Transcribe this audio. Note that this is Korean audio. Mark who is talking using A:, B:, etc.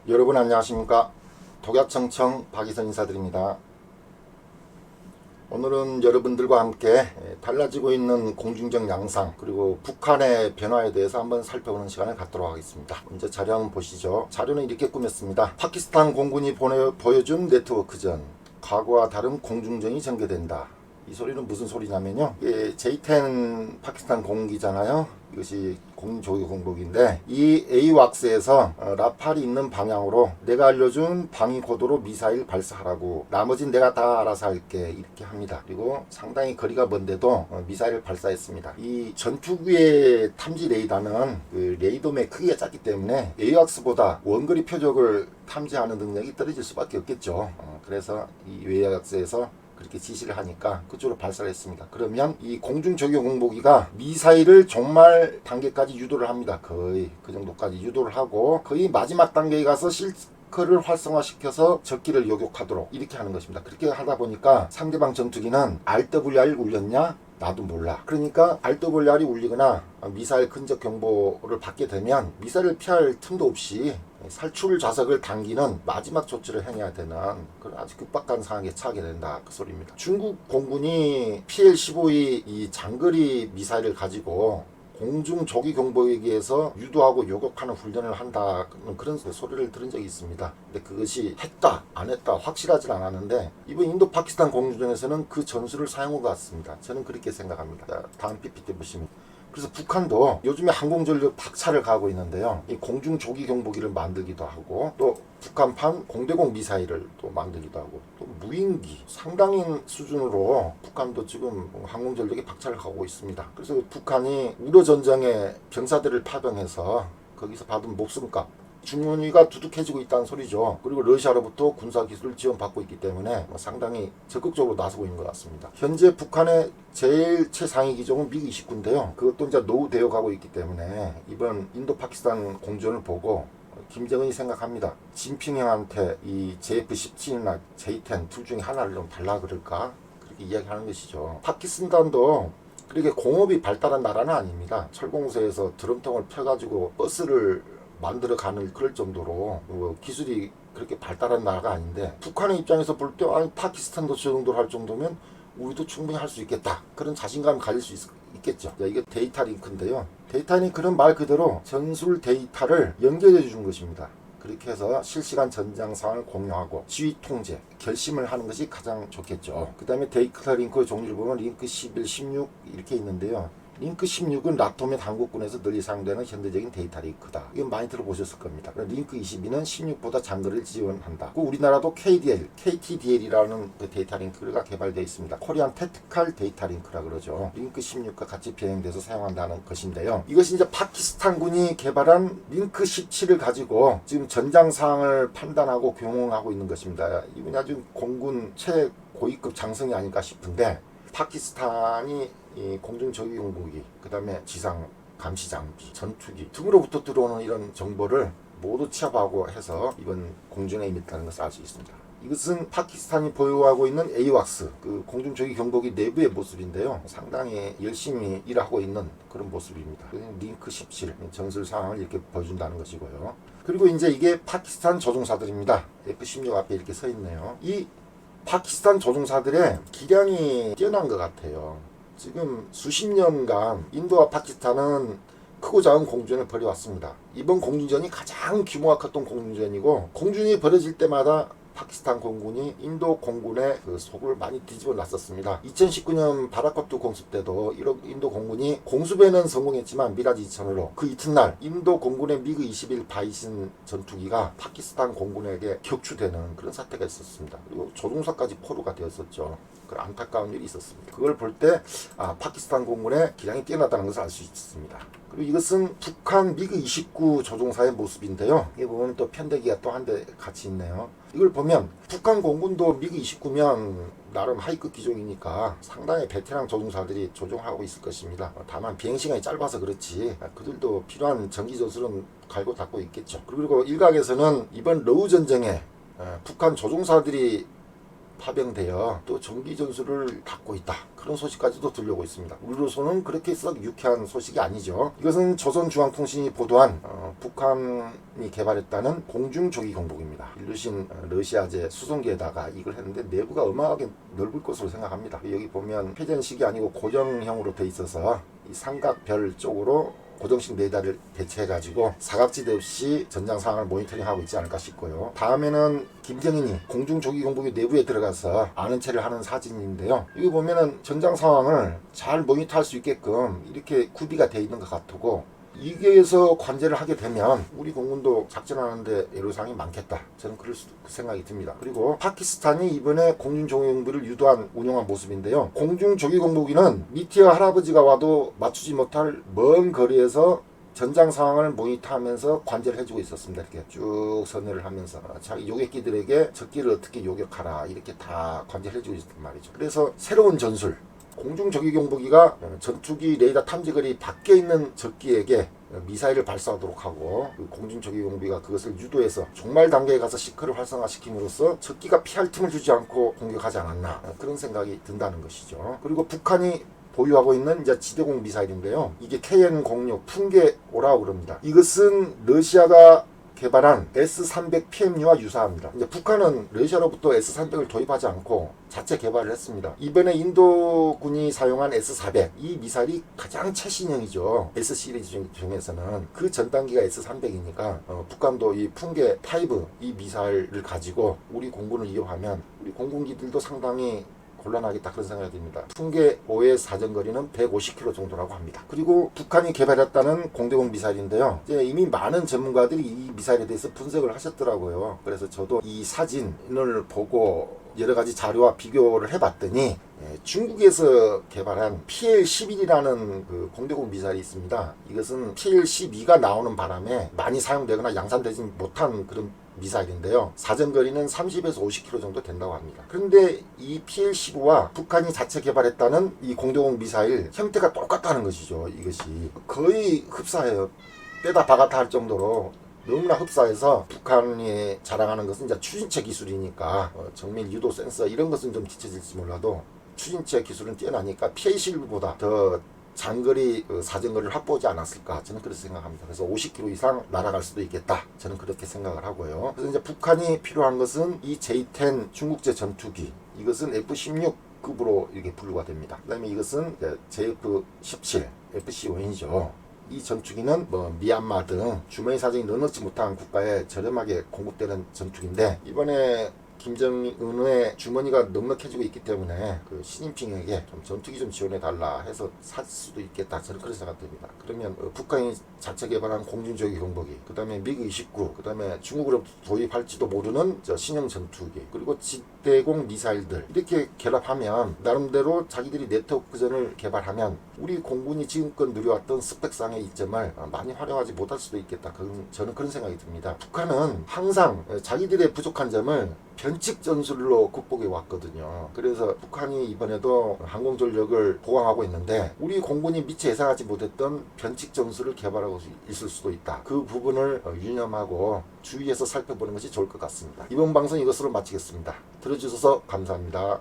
A: 여러분 안녕하십니까? 독야청청 박이선 인사드립니다. 오늘은 여러분들과 함께 달라지고 있는 공중정 양상 그리고 북한의 변화에 대해서 한번 살펴보는 시간을 갖도록 하겠습니다. 먼저 자료 한번 보시죠. 자료는 이렇게 꾸몄습니다. 파키스탄 공군이 보여준 네트워크전, 과거와 다른 공중전이 전개된다. 이 소리는 무슨 소리냐면요, J10 파키스탄 공기잖아요. 이것이 공조기 공복인데, 이 AWACS에서 라팔이 있는 방향으로 내가 알려준 방위 고도로 미사일 발사하라고, 나머진 내가 다 알아서 할게, 이렇게 합니다. 그리고 상당히 거리가 먼데도 미사일을 발사했습니다. 이 전투기의 탐지 레이더는 그 레이더의 크기가 작기 때문에 AWACS보다 원거리 표적을 탐지하는 능력이 떨어질 수밖에 없겠죠. 그래서 이 AWACS에서 그렇게 지시를 하니까 그쪽으로 발사를 했습니다. 그러면 이 공중조기 공복기가 미사일을 종말 단계까지 유도를 합니다. 거의 그 정도까지 유도를 하고, 거의 마지막 단계에 가서 실크를 활성화시켜서 적기를 요격하도록 이렇게 하는 것입니다. 그렇게 하다 보니까 상대방 전투기는 RWR이 울렸냐? 나도 몰라. 그러니까 RWR이 울리거나 미사일 근접 경보를 받게 되면 미사일을 피할 틈도 없이 살출 좌석을 당기는 마지막 조치를 행해야 되는 그런 아주 급박한 상황에 처하게 된다, 그 소리입니다. 중국 공군이 PL-15의 이 장거리 미사일을 가지고 공중 조기 경보기에서 유도하고 요격하는 훈련을 한다, 그런 소리를 들은 적이 있습니다. 근데 그것이 했다 안 했다 확실하진 않았는데, 이번 인도 파키스탄 공중전에서는 그 전술을 사용한 것 같습니다. 저는 그렇게 생각합니다. 자, 다음 PPT 보시면, 그래서 북한도 요즘에 항공전력 박차를 가하고 있는데요, 이 공중 조기 경보기를 만들기도 하고, 또 북한판 공대공 미사일을 또 만들기도 하고, 또 무인기 상당히 수준으로 북한도 지금 항공전력에 박차를 가고 있습니다. 그래서 북한이 우려전쟁에 병사들을 파병해서 거기서 받은 목숨값, 주머니가 두둑해지고 있다는 소리죠. 그리고 러시아로부터 군사기술을 지원받고 있기 때문에 상당히 적극적으로 나서고 있는 것 같습니다. 현재 북한의 제일 최상위 기종은 미그-29인데요. 그것도 이제 노후되어 가고 있기 때문에 이번 인도 파키스탄 공전을 보고 김정은이 생각합니다. 진핑형한테 이 JF-17이나 J10 둘 중에 하나를 좀 달라 그럴까? 그렇게 이야기하는 것이죠. 파키스탄도 그렇게 공업이 발달한 나라는 아닙니다. 철공소에서 드럼통을 펴가지고 버스를 만들어가는 그럴 정도로 기술이 그렇게 발달한 나라가 아닌데, 북한의 입장에서 볼 때 파키스탄도 저 정도로 할 정도면 우리도 충분히 할 수 있겠다, 그런 자신감을 가질 수 있겠죠. 이게 데이터 링크인데요, 데이터 링크는 말 그대로 전술 데이터를 연결해 주는 것입니다. 그렇게 해서 실시간 전장 상황을 공유하고 지휘 통제, 결심을 하는 것이 가장 좋겠죠. 그 다음에 데이터 링크의 종류를 보면 링크 11, 16 이렇게 있는데요, 링크 16은 라토 및 한국군에서 늘 사용되는 현대적인 데이터 링크다. 이건 많이 들어보셨을 겁니다. 링크 22는 16보다 장거리를 지원한다. 우리나라도 KDL, KTDL이라는 그 데이터 링크가 개발되어 있습니다. 코리안 테크칼 데이터 링크라 그러죠. 링크 16과 같이 병행돼서 사용한다는 것인데요, 이것이 이제 파키스탄군이 개발한 링크 17을 가지고 지금 전장 상황을 판단하고 경영하고 있는 것입니다. 이건 아주 공군 최고위급 장성이 아닐까 싶은데, 파키스탄이 이 공중 조기 공복기, 그 다음에 지상 감시 장비, 전투기 등으로부터 들어오는 이런 정보를 모두 취합하고 해서 이번 공중에 임했다는 것을 알 수 있습니다. 이것은 파키스탄이 보유하고 있는 AWACS, 그 공중 조기 경보기 내부의 모습인데요, 상당히 열심히 일하고 있는 그런 모습입니다. 링크 17 전술 상황을 이렇게 보여준다는 것이고요. 그리고 이제 이게 파키스탄 조종사들입니다. F-16 앞에 이렇게 서 있네요. 이 파키스탄 조종사들의 기량이 뛰어난 것 같아요. 지금 수십 년간 인도와 파키스탄은 크고 작은 공중전을 벌여왔습니다. 이번 공중전이 가장 규모가 컸던 공중전이고, 공중이 벌어질 때마다 파키스탄 공군이 인도 공군의 그 속을 많이 뒤집어 놨었습니다. 2019년 바라커투 공습 때도 인도 공군이 공습에는 성공했지만 미라지 2000으로 그 이튿날 인도 공군의 미그-21 바이신 전투기가 파키스탄 공군에게 격추되는 그런 사태가 있었습니다. 그리고 조종사까지 포로가 되었었죠. 그런 안타까운 일이 있었습니다. 그걸 볼 때 파키스탄 공군의 기량이 뛰어나다는 것을 알 수 있습니다. 그리고 이것은 북한 미그-29 조종사의 모습인데요, 이게 보면 또 편대기가 또 한 대 같이 있네요. 이걸 보면 북한 공군도 미그-29면 나름 하이급 기종이니까 상당히 베테랑 조종사들이 조종하고 있을 것입니다. 다만 비행시간이 짧아서 그렇지 그들도 필요한 전기전술은 갈고 닦고 있겠죠. 그리고 일각에서는 이번 러우 전쟁에 북한 조종사들이 파병되어 또 정기 전술을 닦고 있다. 그런 소식까지도 들려오고 있습니다. 우리로서는 그렇게 썩 유쾌한 소식이 아니죠. 이것은 조선중앙통신이 보도한 북한이 개발했다는 공중조기공복입니다. 일루신 러시아제 수송기에다가 이걸 했는데 내부가 어마하게 넓을 것으로 생각합니다. 여기 보면 회전식이 아니고 고정형으로 돼 있어서 이 삼각별 쪽으로 고정식 레이더를 배치해가지고 사각지대 없이 전장 상황을 모니터링하고 있지 않을까 싶고요. 다음에는 김정인이 공중조기공복의 내부에 들어가서 아는 체를 하는 사진인데요. 여기 보면은 전장 상황을 잘 모니터할 수 있게끔 이렇게 구비가 되어 있는 것 같고, 이게에서 관제를 하게 되면 우리 공군도 작전하는데 애로사항이 많겠다. 저는 그 생각이 듭니다. 그리고 파키스탄이 이번에 공중조기공비를 유도한 운영한 모습인데요. 공중조기공보기는 미티어 할아버지가 와도 맞추지 못할 먼 거리에서 전장 상황을 모니터하면서 관제를 해주고 있었습니다. 이렇게 쭉 선회를 하면서 자기 요격기들에게 적기를 어떻게 요격하라 이렇게 다 관제를 해주고 있었단 말이죠. 그래서 새로운 전술, 공중조기공보기가 전투기 레이더 탐지거리 밖에 있는 적기에게 미사일을 발사하도록 하고, 공중조기공비가 그것을 유도해서 종말 단계에 가서 시크를 활성화시킴으로써 적기가 피할 틈을 주지 않고 공격하지 않았나, 그런 생각이 든다는 것이죠. 그리고 북한이 보유하고 있는 이제 지대공 미사일인데요. 이게 KN-06 풍계오라고 그럽니다. 이것은 러시아가 개발한 S-300PMU와 유사합니다. 이제 북한은 러시아로부터 S-300을 도입하지 않고 자체 개발을 했습니다. 이번에 인도군이 사용한 S-400, 이 미사일이 가장 최신형이죠. S 시리즈 중에서는 그 전 단기가 S-300이니까 북한도 이 풍계 5 이 미사일을 가지고 우리 공군을 이용하면 우리 공군기들도 상당히 곤란하겠다, 그런 생각이 듭니다. 풍계 5의 사정거리는 150km 정도라고 합니다. 그리고 북한이 개발했다는 공대공 미사일인데요. 이제 이미 많은 전문가들이 이 미사일에 대해서 분석을 하셨더라고요. 그래서 저도 이 사진을 보고 여러 가지 자료와 비교를 해봤더니 중국에서 개발한 PL-11이라는 그 공대공 미사일이 있습니다. 이것은 PL-12가 나오는 바람에 많이 사용되거나 양산되지 못한 그런 미사일인데요. 사정거리는 30에서 50km 정도 된다고 합니다. 그런데 이 PL-15와 북한이 자체 개발했다는 이 공대공 미사일 형태가 똑같다는 것이죠. 이것이 거의 흡사해요. 빼다 박았다 할 정도로 너무나 흡사해서, 북한이 자랑하는 것은 이제 추진체 기술이니까 정밀 유도 센서 이런 것은 좀 뒤처질지 몰라도 추진체 기술은 뛰어나니까 PL-15보다 더 장거리 사정거리를 확보하지 않았을까, 저는 그렇게 생각합니다. 그래서 50km 이상 날아갈 수도 있겠다, 저는 그렇게 생각을 하고요. 그래서 이제 북한이 필요한 것은 이 J-10 중국제 전투기, 이것은 F-16급으로 이렇게 분류가 됩니다. 그 다음에 이것은 JF-17 FC-5이죠. 이 전투기는 미얀마 등 주머니 사정이 넉넉지 못한 국가에 저렴하게 공급되는 전투기인데, 이번에 김정은의 주머니가 넉넉해지고 있기 때문에 그 시진핑에게 좀 전투기 좀 지원해달라 해서 살 수도 있겠다, 저는 그런 생각됩니다. 그러면 북한이 자체 개발한 공중조기공보기, 그 다음에 미그-29, 그 다음에 중국으로부터 도입할지도 모르는 신형 전투기, 그리고 지대공 미사일들 이렇게 결합하면 나름대로 자기들이 네트워크전을 개발하면 우리 공군이 지금껏 누려왔던 스펙상의 이점을 많이 활용하지 못할 수도 있겠다, 저는 그런 생각이 듭니다. 북한은 항상 자기들의 부족한 점을 변칙 전술로 극복해 왔거든요. 그래서 북한이 이번에도 항공전력을 보강하고 있는데 우리 공군이 미처 예상하지 못했던 변칙 전술을 개발하고 있을 수도 있다. 그 부분을 유념하고 주의해서 살펴보는 것이 좋을 것 같습니다. 이번 방송 이것으로 마치겠습니다. 들어주셔서 감사합니다.